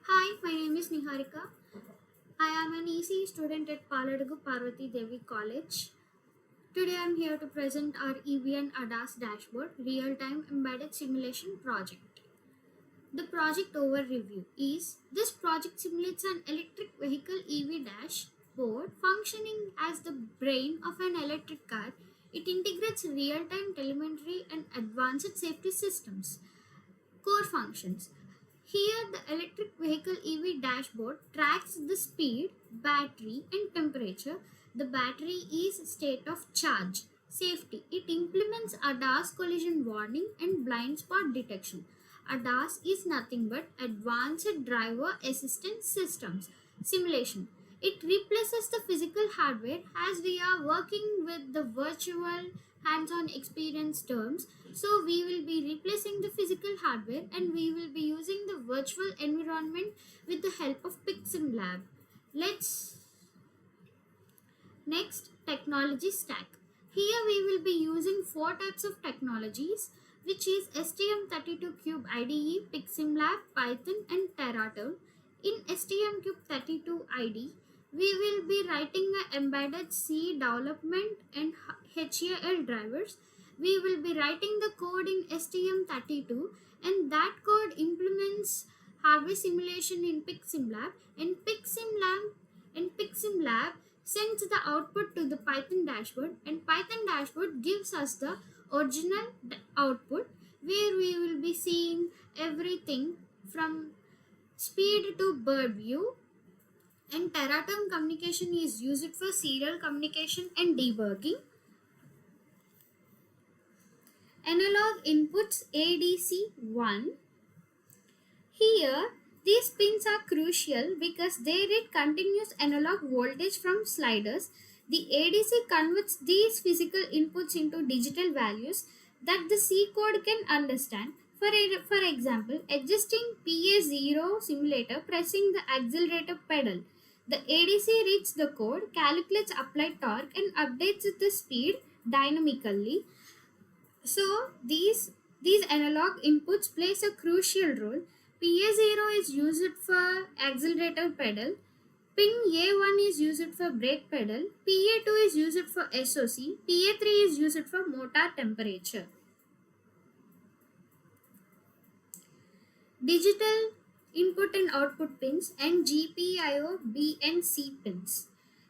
Hi, my name is Niharika. I am an EC student at Paladagu Parvati Devi College. Today I am here to present our EVN ADAS dashboard real-time embedded simulation project. The project overview is this project simulates an electric vehicle EV dashboard functioning as the brain of an electric car. It integrates real-time telemetry and advanced safety systems. Core functions. Here, the electric vehicle EV dashboard tracks the speed, battery, and temperature. The battery is state of charge. Safety. It implements ADAS collision warning and blind spot detection. ADAS is nothing but Advanced Driver Assistance Systems. Simulation. It replaces the physical hardware as we are working with the virtual hands-on experience terms. So we will be replacing the physical hardware and we will be using the virtual environment with the help of Pixim Lab. Let's next technology stack. Here we will be using four types of technologies, which is STM32Cube IDE, Pixim Lab, Python and Terraturn. In STMCube32 IDE, we will be writing a embedded C development and HAL drivers. We will be writing the code in STM32 and that code implements hardware simulation in Pixim Lab sends the output to the Python dashboard, and Python dashboard gives us the original output where we will be seeing everything from speed to bird view. And Terraturn communication is used for serial communication and debugging. Analog inputs ADC1. Here, these pins are crucial because they read continuous analog voltage from sliders. The ADC converts these physical inputs into digital values that the C code can understand. For example, adjusting PA0 simulator pressing the accelerator pedal. The ADC reads the code, calculates applied torque, and updates the speed dynamically. So these analog inputs plays a crucial role. PA0 is used for accelerator pedal. Pin A1 is used for brake pedal. PA2 is used for SOC. PA3 is used for motor temperature. Digital input and output pins and GPIO B and C pins.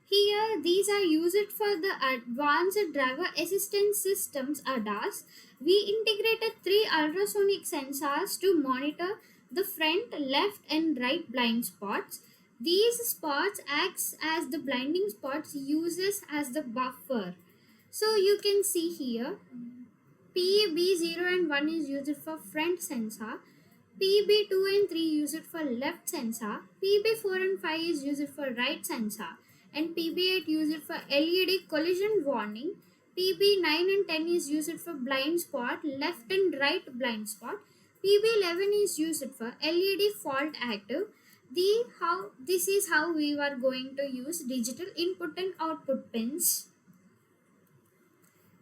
Here, these are used for the Advanced Driver Assistance Systems ADAS. We integrated three ultrasonic sensors to monitor the front, left, and right blind spots. These spots acts as the blinding spots uses as the buffer. So you can see here PB0 and 1 is used for front sensor. PB2 and 3 used for left sensor, PB4 and 5 is used for right sensor, and PB8 used for LED collision warning, PB9 and 10 is used for blind spot, left and right blind spot, PB11 is used for LED fault active. This is how we are going to use digital input and output pins.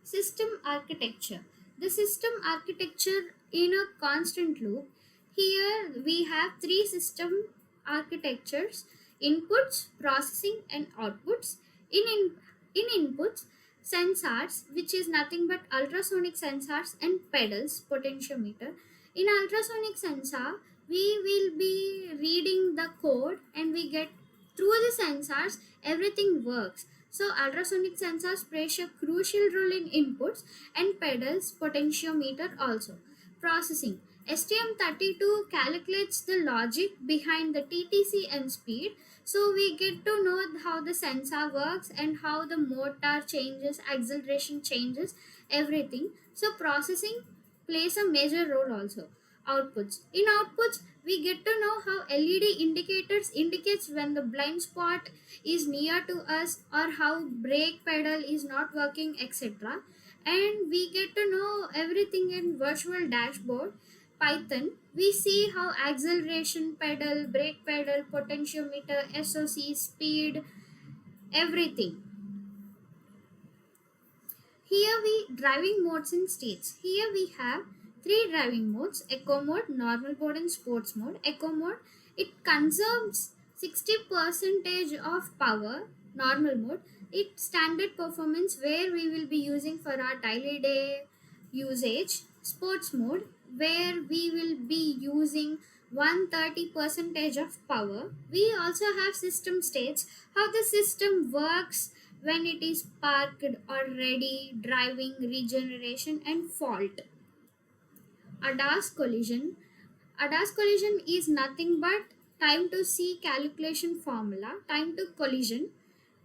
System architecture. The system architecture in a constant loop. Here we have three system architectures: inputs, processing, and outputs. In inputs, sensors, which is nothing but ultrasonic sensors, and pedals, potentiometer. In ultrasonic sensor, we will be reading the code and we get through the sensors everything works. So ultrasonic sensors play a crucial role in inputs and pedals, potentiometer also. Processing. STM32 calculates the logic behind the TTC and speed. So we get to know how the sensor works and how the motor changes, acceleration changes, everything. So processing plays a major role also. Outputs. In outputs, we get to know how LED indicators indicates when the blind spot is near to us or how brake pedal is not working, etc. And we get to know everything in virtual dashboard. Python, we see how acceleration pedal, brake pedal, potentiometer, SOC, speed, everything. Here we driving modes and states. Here we have three driving modes: eco mode, normal mode, and sports mode. Eco mode It consumes 60 percentage of power, normal mode. It standard performance where we will be using for our daily day usage. Sports mode where we will be using 130 percentage of power. We also have system states, how the system works when it is parked or ready, driving, regeneration and fault. ADAS collision. ADAS collision is nothing but time to see calculation formula. Time to collision.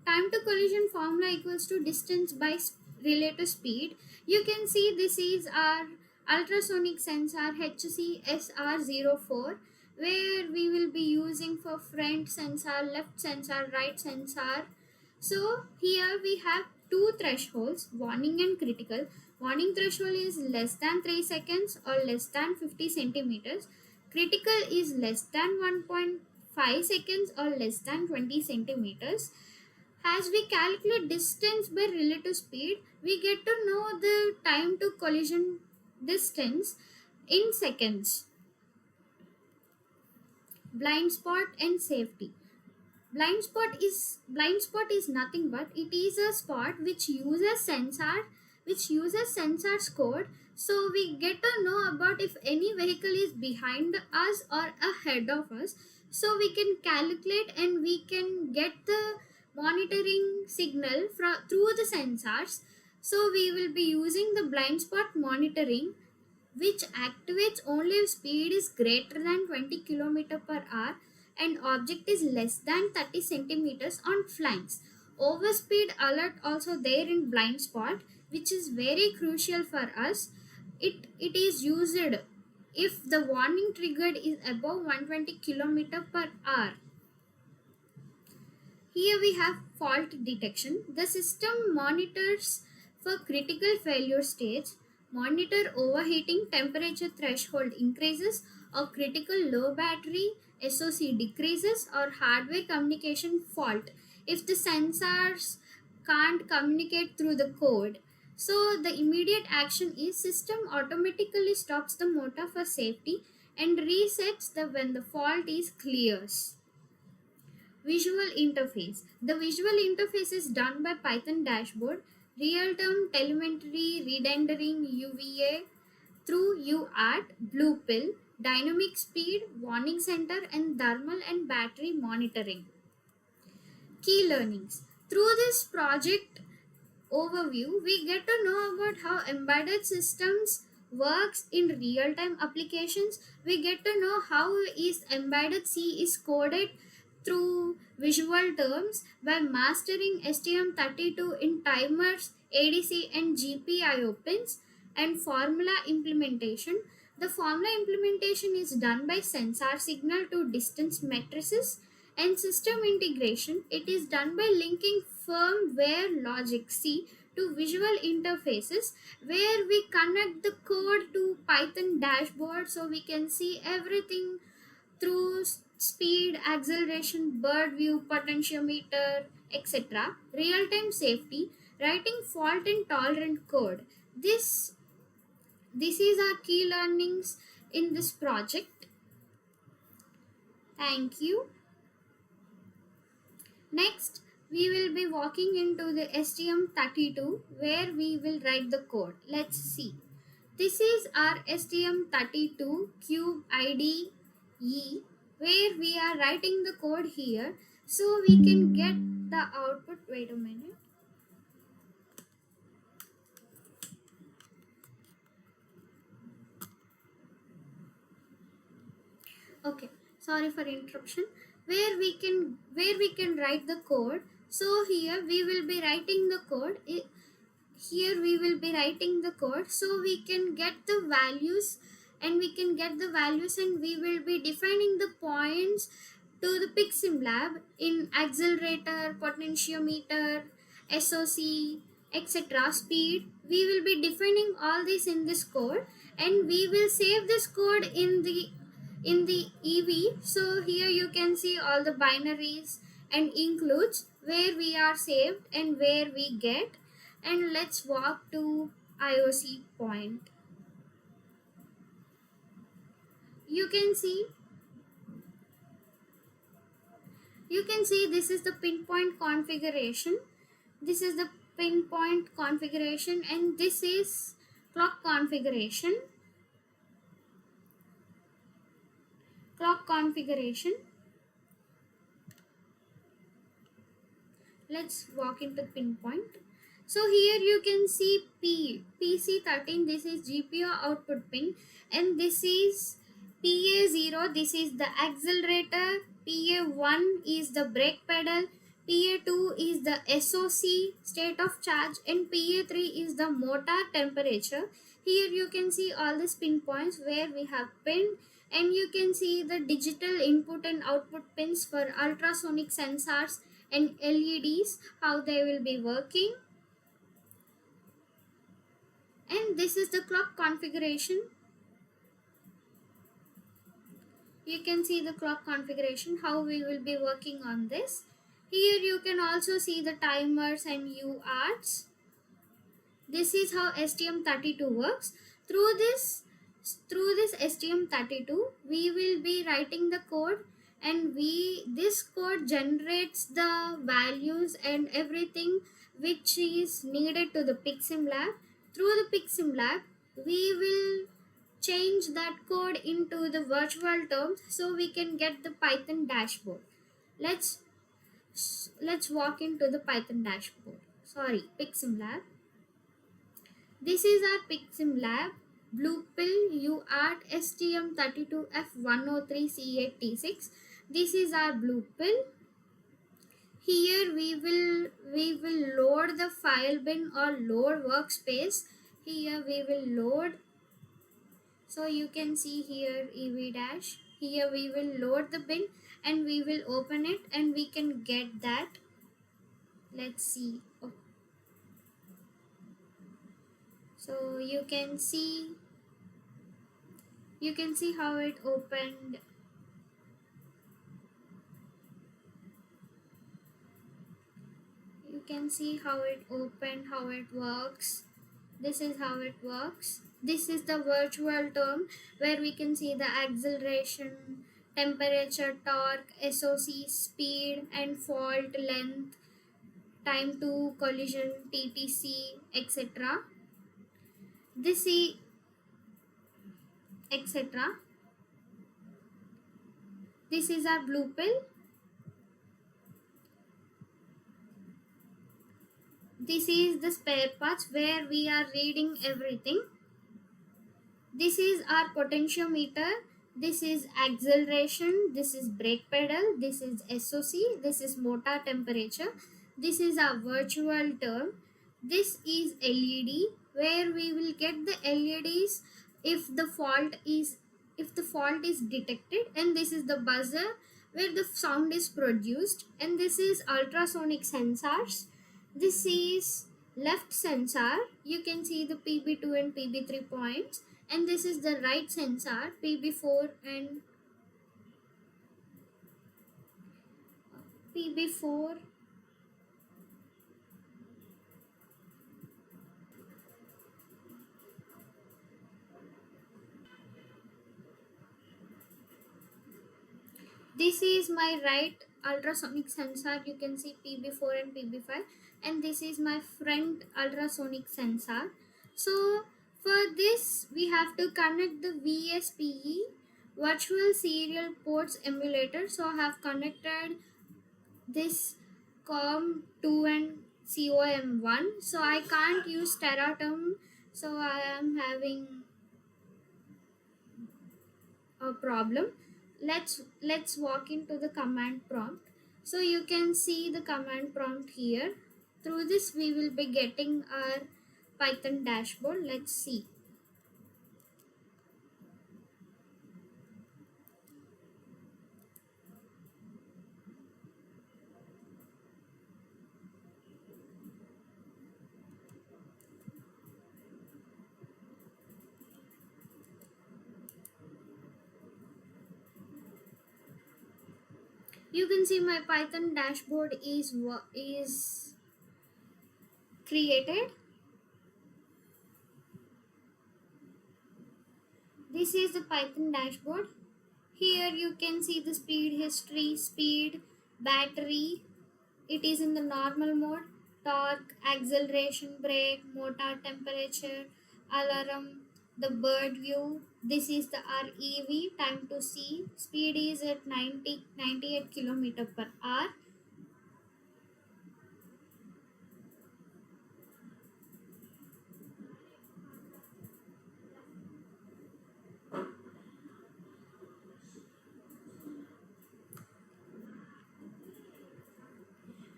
Time to collision formula equals to distance by relative speed. You can see this is our ultrasonic sensor HCSR04, where we will be using for front sensor, left sensor, right sensor. So here we have two thresholds, warning and critical. Warning threshold is less than 3 seconds or less than 50 centimeters. Critical is less than 1.5 seconds or less than 20 centimeters. As we calculate distance by relative speed, we get to know the time to collision distance in seconds. Blind spot and safety. Blind spot is nothing but it is a spot which uses sensors code, so we get to know about if any vehicle is behind us or ahead of us, so we can calculate and we can get the monitoring signal through the sensors. So we will be using the blind spot monitoring, which activates only if speed is greater than 20 km per hour and object is less than 30 centimeters on flanks. Overspeed alert also there in blind spot, which is very crucial for us. It is used if the warning triggered is above 120 km per hour. Here we have fault detection. The system monitors for critical failure stage, monitor overheating, temperature threshold increases, or critical low battery SOC decreases, or hardware communication fault if the sensors can't communicate through the code. So the immediate action is system automatically stops the motor for safety and resets the when the fault is clears. Visual interface. The visual interface is done by Python dashboard, real-time telemetry rendering UVA through UART, blue pill, dynamic speed, warning center, and thermal and battery monitoring. Key learnings. Through this project overview, we get to know about how embedded systems works in real-time applications. We get to know how is embedded C is coded through visual terms by mastering STM32 in timers, ADC and GPIO pins, and formula implementation. The formula implementation is done by sensor signal to distance matrices, and system integration. It is done by linking firmware logic C to visual interfaces, where we connect the code to Python dashboard so we can see everything through speed, acceleration, bird view, potentiometer, etc. Real time safety, writing fault and tolerant code. This is our key learnings in this project. Thank you. Next, we will be walking into the STM32 where we will write the code. Let's see. This is our STM32 Cube IDE where we are writing the code here, so we can get the output. Wait a minute. Okay, sorry for interruption. Where we can write the code. So here we will be writing the code. Here we will be writing the code so we can get the values, and we will be defining the points to the pixim lab in accelerator, potentiometer, SOC, etc. speed. We will be defining all this in this code, and we will save this code in the EV. So here you can see all the binaries and includes where we are saved and where we get. And let's walk to IOC point. You can see You can see this is the pinpoint configuration. This is the pinpoint configuration, and this is clock configuration. Clock configuration. Let's walk into pinpoint. So here you can see PC13, this is GPU output pin, and this is PA0, this is the accelerator, PA1 is the brake pedal, PA2 is the SOC, state of charge, and PA3 is the motor temperature. Here you can see all these pinpoints where we have pinned, and you can see the digital input and output pins for ultrasonic sensors and LEDs, how they will be working. And this is the clock configuration. You can see the clock configuration, how we will be working on this. Here you can also see the timers and UARTs. This is how STM32 works. Through this STM32 we will be writing the code, and this code generates the values and everything which is needed to the Pixim lab. Through the Pixim lab we will change that code into the virtual terms so we can get the Python dashboard. Let's walk into the Python dashboard. Sorry, Pixim lab. This is our Pixim lab. Blue pill UART STM32F103C8T6. This is our blue pill. Here we will load the file bin or load workspace. Here we will load. So you can see here EV dash. Here we will load the bin and we will open it and we can get that. Let's see. Oh. So you can see how it opened. You can see how it opened, how it works. This is how it works. This is the virtual term where we can see the acceleration, temperature, torque, SOC, speed and fault length, time to collision, TTC, etc. This is etc. This is our blue pill. This is the spare parts where we are reading everything. This is our potentiometer. This is acceleration. This is brake pedal. This is SOC. This is motor temperature. This is our virtual term. This is LED where we will get the LEDs if the fault is detected, and this is the buzzer where the sound is produced, and this is ultrasonic sensors. This is left sensor. You can see the PB2 and PB3 points, and this is the right sensor PB4 and PB4. This is my right ultrasonic sensor. You can see PB4 and PB5, and this is my front ultrasonic sensor. So for this we have to connect the VSPE virtual serial ports emulator. So I have connected this COM2 and COM1. So I can't use Teraterm, so I am having a problem. Let's walk into the command prompt. So you can see the command prompt here. Through this we will be getting our Python dashboard. Let's see. You can see my Python dashboard is created. This is the Python dashboard. Here you can see the speed history, speed, battery, it is in the normal mode, torque, acceleration, brake, motor temperature, alarm, the bird view. This is the REV, time to see, speed is at 98 kilometer per hour.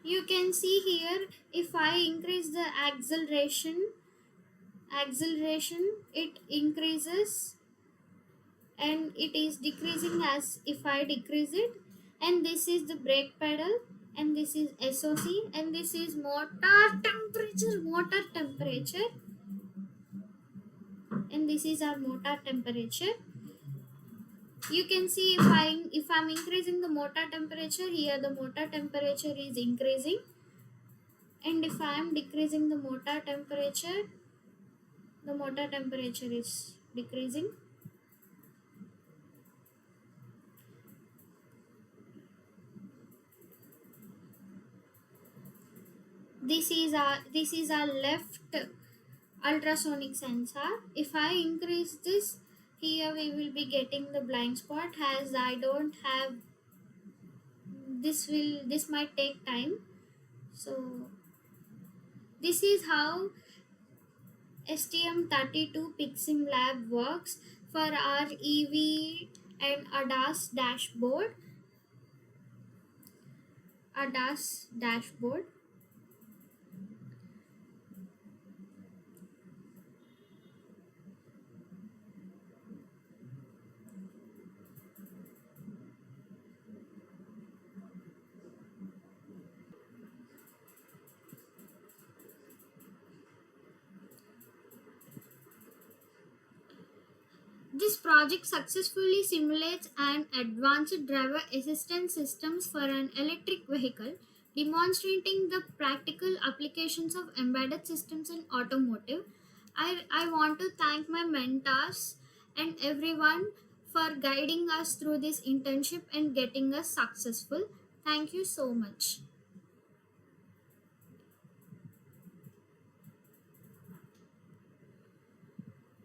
You can see here, if I increase the acceleration it increases, and it is decreasing as if I decrease it. And this is the brake pedal, and this is SOC, and this is motor temperature, and this is our motor temperature. You can see, if I'm increasing the motor temperature, here the motor temperature is increasing, and if I am decreasing the motor temperature is decreasing. This is our left ultrasonic sensor. If I increase this, here we will be getting the blind spot, as I don't have this might take time. So this is how STM32 Pixim Lab works for our EV and ADAS dashboard. This project successfully simulates an advanced driver assistance systems for an electric vehicle, demonstrating the practical applications of embedded systems in automotive. I want to thank my mentors and everyone for guiding us through this internship and getting us successful. Thank you so much.